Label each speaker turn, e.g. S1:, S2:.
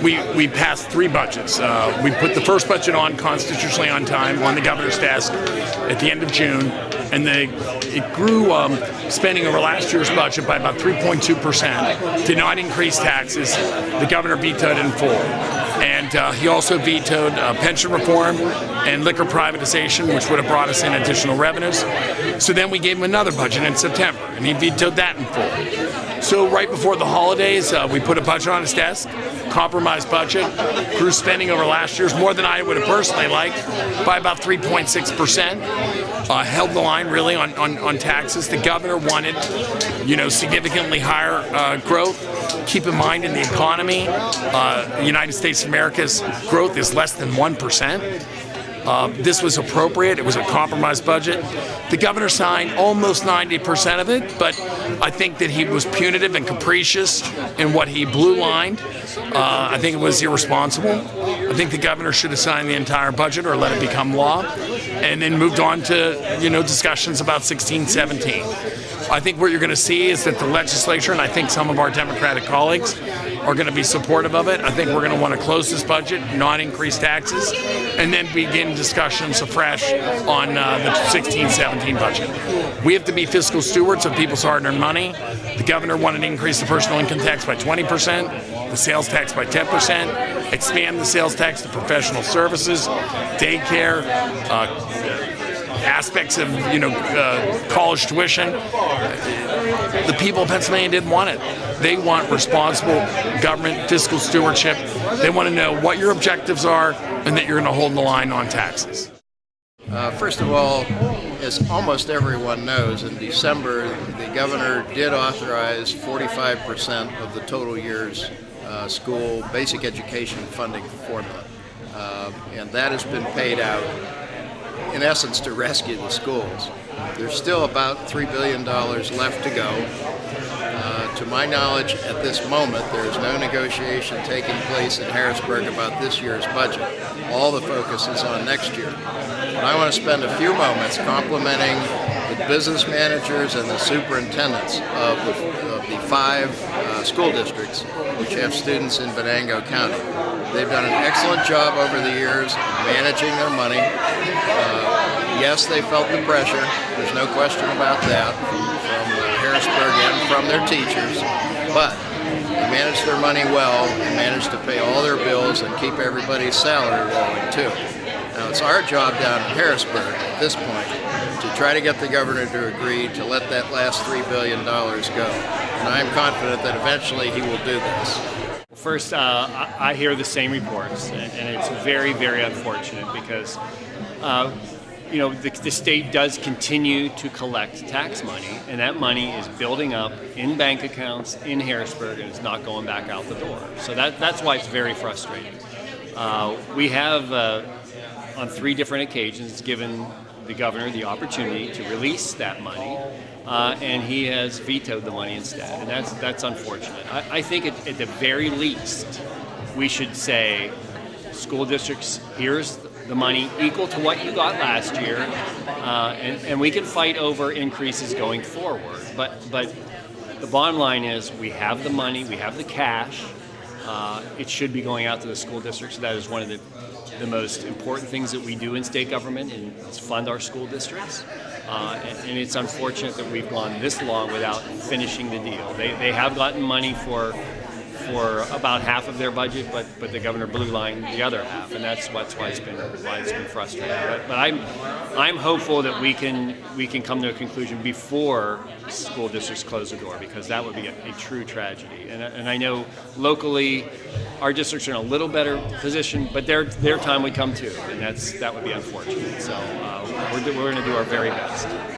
S1: we passed 3 budgets. We put the first budget on constitutionally on time on the governor's desk at the end of June, and it grew spending over last year's budget by about 3.2%. Did not increase taxes. The governor vetoed in full. And he also vetoed pension reform and liquor privatization, which would have brought us in additional revenues. So then we gave him another budget in September, and he vetoed that in full. So right before the holidays, we put a budget on his desk, compromised budget, grew spending over last year's more than I would have personally liked by about 3.6%. Held the line really on taxes. The governor wanted, significantly higher growth. Keep in mind, in the economy, the United States of America's growth is less than 1%. This was appropriate. It was a compromised budget. The governor signed almost 90% of it, but I think that he was punitive and capricious in what he blue-lined. I think it was irresponsible. I think the governor should have signed the entire budget or let it become law, and then moved on to discussions about 1617. I think what you're going to see is that the legislature, and I think some of our Democratic colleagues, are going to be supportive of it. I think we're going to want to close this budget, not increase taxes, and then begin discussions afresh on the 1617 budget. We have to be fiscal stewards of people's hard-earned money. The governor wanted to increase the personal income tax by 20%, the sales tax by 10%, expand the sales tax to professional services, daycare, aspects of college tuition. The people of Pennsylvania didn't want it. They want responsible government fiscal stewardship. They want to know what your objectives are and that you're going to hold the line on taxes.
S2: First of all, as almost everyone knows, in December the governor did authorize 45% of the total year's school basic education funding formula, and that has been paid out in essence to rescue the schools. There's still about $3 billion left to go. To my knowledge, at this moment, there is no negotiation taking place in Harrisburg about this year's budget. All the focus is on next year. But I want to spend a few moments complimenting the business managers and the superintendents of the 5 school districts which have students in Venango County. They've done an excellent job over the years managing their money. Yes, they felt the pressure. There's no question about that from Harrisburg and from their teachers. But they managed their money well and managed to pay all their bills and keep everybody's salary rolling too. Now it's our job down in Harrisburg at this point to try to get the governor to agree to let that last $3 billion go. And I'm confident that eventually he will do this.
S3: First, I hear the same reports, and it's very, very unfortunate because the state does continue to collect tax money, and that money is building up in bank accounts in Harrisburg, and it's not going back out the door. So that's why it's very frustrating. We have, on 3 different occasions, given the governor the opportunity to release that money, and he has vetoed the money instead, and that's unfortunate. I think at the very least, we should say, school districts, here's the money equal to what you got last year, and we can fight over increases going forward. But the bottom line is we have the money, we have the cash. It should be going out to the school districts. That is one of the most important things that we do in state government, and is fund our school districts. And it's unfortunate that we've gone this long without finishing the deal. They have gotten money for about half of their budget, but the governor blue lined the other half, and that's why it's been frustrating. But I'm hopeful that we can come to a conclusion before school districts close the door, because that would be a true tragedy. And I know locally our districts are in a little better position, but their time would come too, and that would be unfortunate. So we're going to do our very best.